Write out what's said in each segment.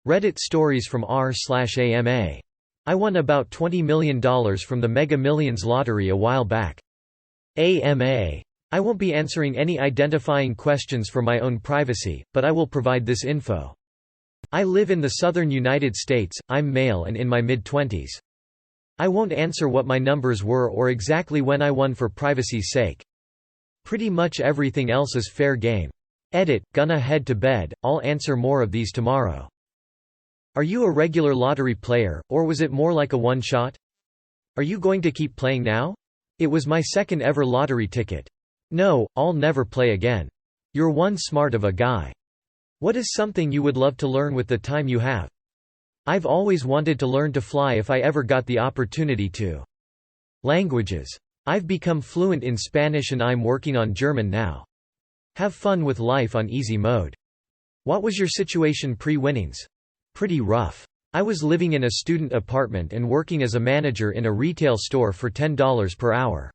Reddit stories from r/AMA. I won about $20 million from the Mega Millions lottery a while back. AMA. I won't be answering any identifying questions for my own privacy, but I will provide this info. I live in the southern United States, I'm male and in my mid-20s. I won't answer what my numbers were or exactly when I won for privacy's sake. Pretty much everything else is fair game. Edit, gonna head to bed, I'll answer more of these tomorrow. Are you a regular lottery player, or was it more like a one-shot? Are you going to keep playing now? It was my second ever lottery ticket. No, I'll never play again. You're one smart of a guy. What is something you would love to learn with the time you have? I've always wanted to learn to fly if I ever got the opportunity to. Languages. I've become fluent in Spanish and I'm working on German now. Have fun with life on easy mode. What was your situation pre-winnings? Pretty rough. I was living in a student apartment and working as a manager in a retail store for $10 per hour.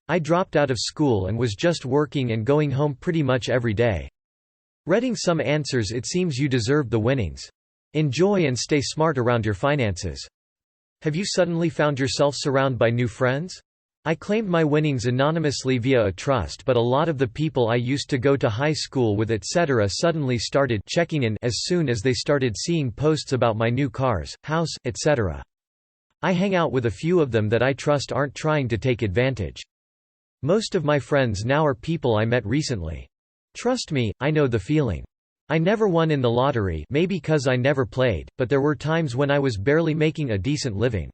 I dropped out of school and was just working and going home pretty much every day. Reading some answers, it seems you deserved the winnings. Enjoy and stay smart around your finances. Have you suddenly found yourself surrounded by new friends? I claimed my winnings anonymously via a trust, but a lot of the people I used to go to high school with etc. suddenly started checking in as soon as they started seeing posts about my new cars, house, etc. I hang out with a few of them that I trust aren't trying to take advantage. Most of my friends now are people I met recently. Trust me, I know the feeling. I never won in the lottery, maybe because I never played, but there were times when I was barely making a decent living.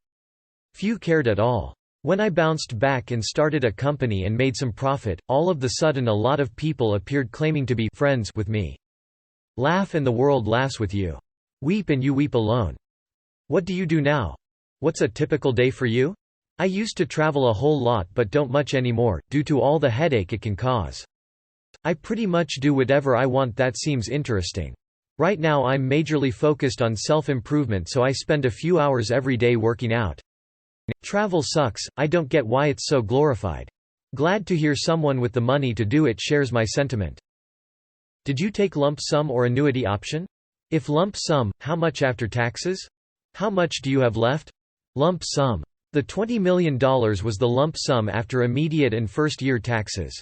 Few cared at all. When I bounced back and started a company and made some profit, all of the sudden a lot of people appeared claiming to be friends with me. Laugh and the world laughs with you. Weep and you weep alone. What do you do now? What's a typical day for you? I used to travel a whole lot but don't much anymore, due to all the headache it can cause. I pretty much do whatever I want that seems interesting. Right now I'm majorly focused on self-improvement, so I spend a few hours every day working out. Travel sucks, I don't get why it's so glorified. Glad to hear someone with the money to do it shares my sentiment. Did you take lump sum or annuity option? If lump sum, how much after taxes? How much do you have left? Lump sum. The $20 million was the lump sum after immediate and first-year taxes.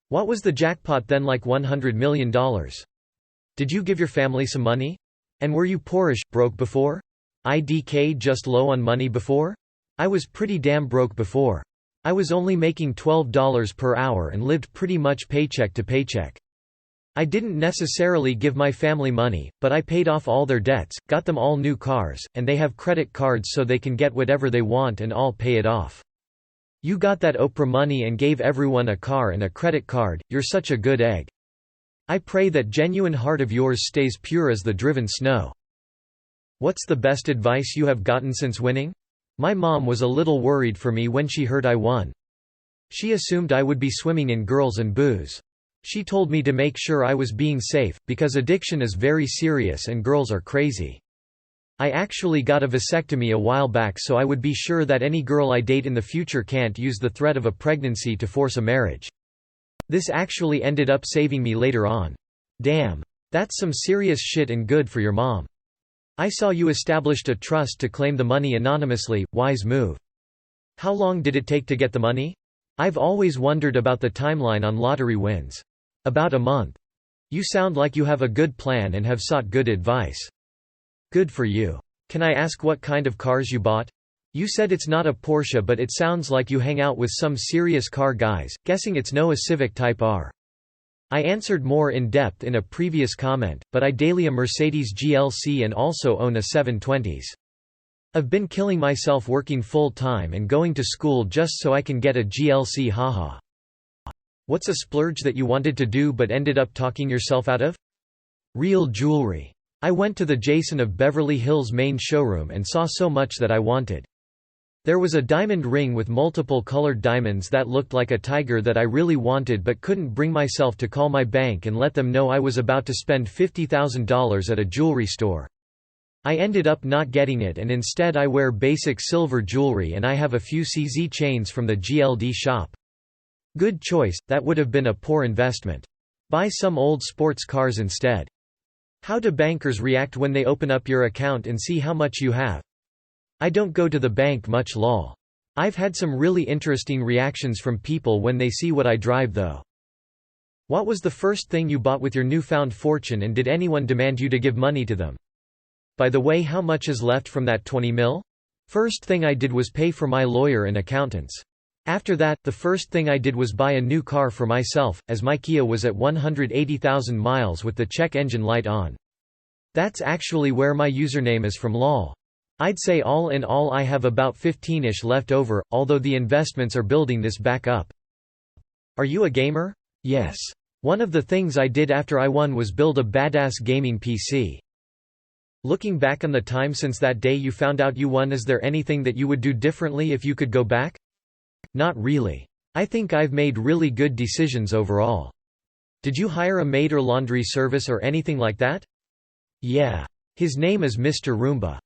What was the jackpot then, like $100 million? Did you give your family some money? And were you poorish, broke before? IDK just low on money before? I was pretty damn broke before. I was only making $12 per hour and lived pretty much paycheck to paycheck. I didn't necessarily give my family money, but I paid off all their debts, got them all new cars, and they have credit cards so they can get whatever they want and I'll pay it off. You got that Oprah money and gave everyone a car and a credit card, you're such a good egg. I pray that genuine heart of yours stays pure as the driven snow. What's the best advice you have gotten since winning? My mom was a little worried for me when she heard I won. She assumed I would be swimming in girls and booze. She told me to make sure I was being safe, because addiction is very serious and girls are crazy. I actually got a vasectomy a while back so I would be sure that any girl I date in the future can't use the threat of a pregnancy to force a marriage. This actually ended up saving me later on. Damn. That's some serious shit and good for your mom. I saw you established a trust to claim the money anonymously, wise move. How long did it take to get the money? I've always wondered about the timeline on lottery wins. About a month. You sound like you have a good plan and have sought good advice. Good for you. Can I ask what kind of cars you bought? You said it's not a Porsche, but it sounds like you hang out with some serious car guys, guessing it's no a Civic Type R. I answered more in depth in a previous comment, but I daily a Mercedes GLC and also own a 720s. I've been killing myself working full time and going to school just so I can get a GLC, haha. What's a splurge that you wanted to do but ended up talking yourself out of? Real jewelry. I went to the Jason of Beverly Hills main showroom and saw so much that I wanted. There was a diamond ring with multiple colored diamonds that looked like a tiger that I really wanted but couldn't bring myself to call my bank and let them know I was about to spend $50,000 at a jewelry store. I ended up not getting it and instead I wear basic silver jewelry and I have a few CZ chains from the GLD shop. Good choice, that would have been a poor investment. Buy some old sports cars instead. How do bankers react when they open up your account and see how much you have? I don't go to the bank much lol. I've had some really interesting reactions from people when they see what I drive though. What was the first thing you bought with your newfound fortune and did anyone demand you to give money to them? By the way, how much is left from that 20 mil? First thing I did was pay for my lawyer and accountants. After that, the first thing I did was buy a new car for myself, as my Kia was at 180,000 miles with the check engine light on. That's actually where my username is from lol. I'd say all in all I have about 15ish left over, although the investments are building this back up. Are you a gamer? Yes. One of the things I did after I won was build a badass gaming PC. Looking back on the time since that day you found out you won, is there anything that you would do differently if you could go back? Not really. I think I've made really good decisions overall. Did you hire a maid or laundry service or anything like that? Yeah. His name is Mr. Roomba.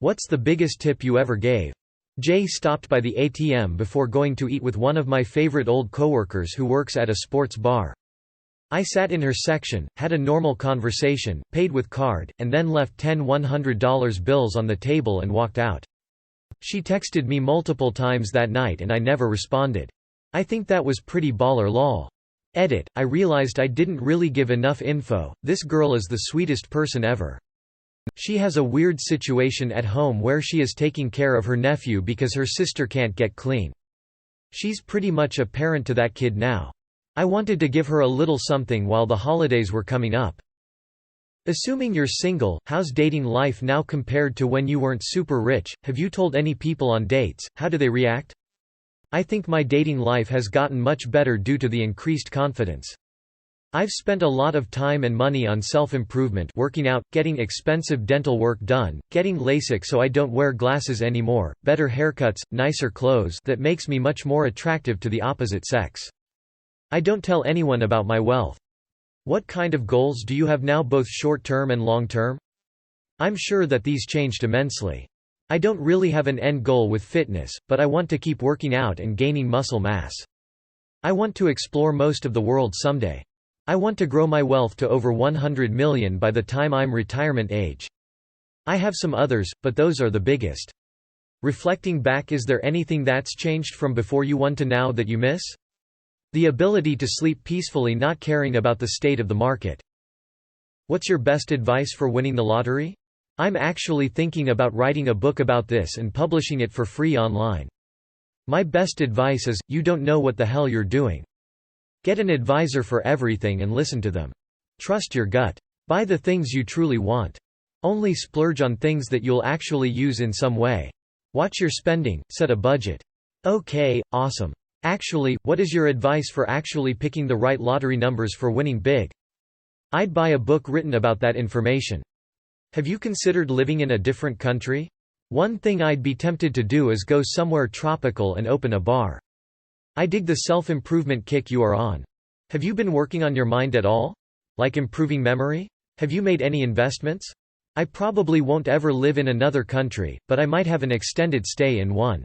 What's the biggest tip you ever gave? Jay stopped by the ATM before going to eat with one of my favorite old coworkers who works at a sports bar. I sat in her section, had a normal conversation, paid with card, and then left 10 $100 bills on the table and walked out. She texted me multiple times that night and I never responded. I think that was pretty baller lol. Edit, I realized I didn't really give enough info. This girl is the sweetest person ever. She has a weird situation at home where she is taking care of her nephew because her sister can't get clean. She's pretty much a parent to that kid now. I wanted to give her a little something while the holidays were coming up. Assuming you're single, how's dating life now compared to when you weren't super rich? Have you told any people on dates? How do they react? I think my dating life has gotten much better due to the increased confidence. I've spent a lot of time and money on self-improvement, working out, getting expensive dental work done, getting LASIK so I don't wear glasses anymore, better haircuts, nicer clothes that makes me much more attractive to the opposite sex. I don't tell anyone about my wealth. What kind of goals do you have now, both short-term and long-term? I'm sure that these changed immensely. I don't really have an end goal with fitness, but I want to keep working out and gaining muscle mass. I want to explore most of the world someday. I want to grow my wealth to over 100 million by the time I'm retirement age. I have some others, but those are the biggest. Reflecting back, is there anything that's changed from before you won to now that you miss? The ability to sleep peacefully, not caring about the state of the market. What's your best advice for winning the lottery? I'm actually thinking about writing a book about this and publishing it for free online. My best advice is, you don't know what the hell you're doing. Get an advisor for everything and listen to them. Trust your gut. Buy the things you truly want. Only splurge on things that you'll actually use in some way. Watch your spending, set a budget. Okay, awesome. Actually, what is your advice for actually picking the right lottery numbers for winning big? I'd buy a book written about that information. Have you considered living in a different country? One thing I'd be tempted to do is go somewhere tropical and open a bar. I dig the self-improvement kick you are on. Have you been working on your mind at all? Like improving memory? Have you made any investments? I probably won't ever live in another country, but I might have an extended stay in one.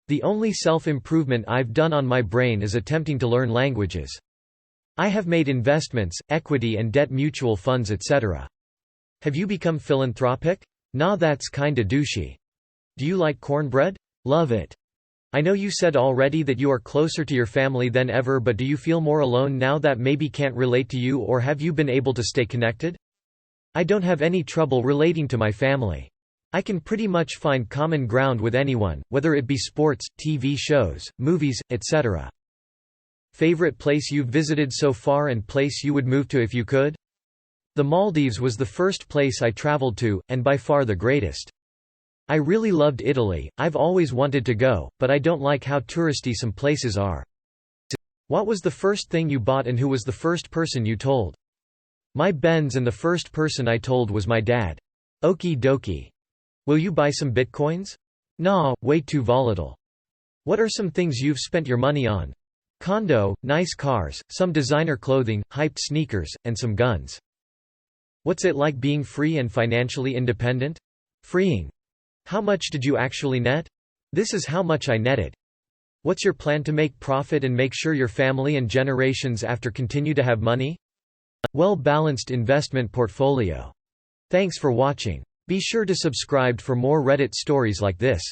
The only self-improvement I've done on my brain is attempting to learn languages. I have made investments, equity and debt mutual funds, etc. Have you become philanthropic? Nah, that's kinda douchey. Do you like cornbread? Love it. I know you said already that you are closer to your family than ever, but do you feel more alone now that maybe can't relate to you, or have you been able to stay connected? I don't have any trouble relating to my family. I can pretty much find common ground with anyone, whether it be sports, TV shows, movies, etc. Favorite place you've visited so far and place you would move to if you could? The Maldives was the first place I traveled to, and by far the greatest. I really loved Italy. I've always wanted to go, but I don't like how touristy some places are. What was the first thing you bought and who was the first person you told? My Benz, and the first person I told was my dad. Okie dokie. Will you buy some bitcoins? Nah, way too volatile. What are some things you've spent your money on? Condo, nice cars, some designer clothing, hyped sneakers, and some guns. What's it like being free and financially independent? Freeing. How much did you actually net? This is how much I netted. What's your plan to make profit and make sure your family and generations after continue to have money? well-balanced investment portfolio. Thanks for watching. Be sure to subscribe for more Reddit stories like this.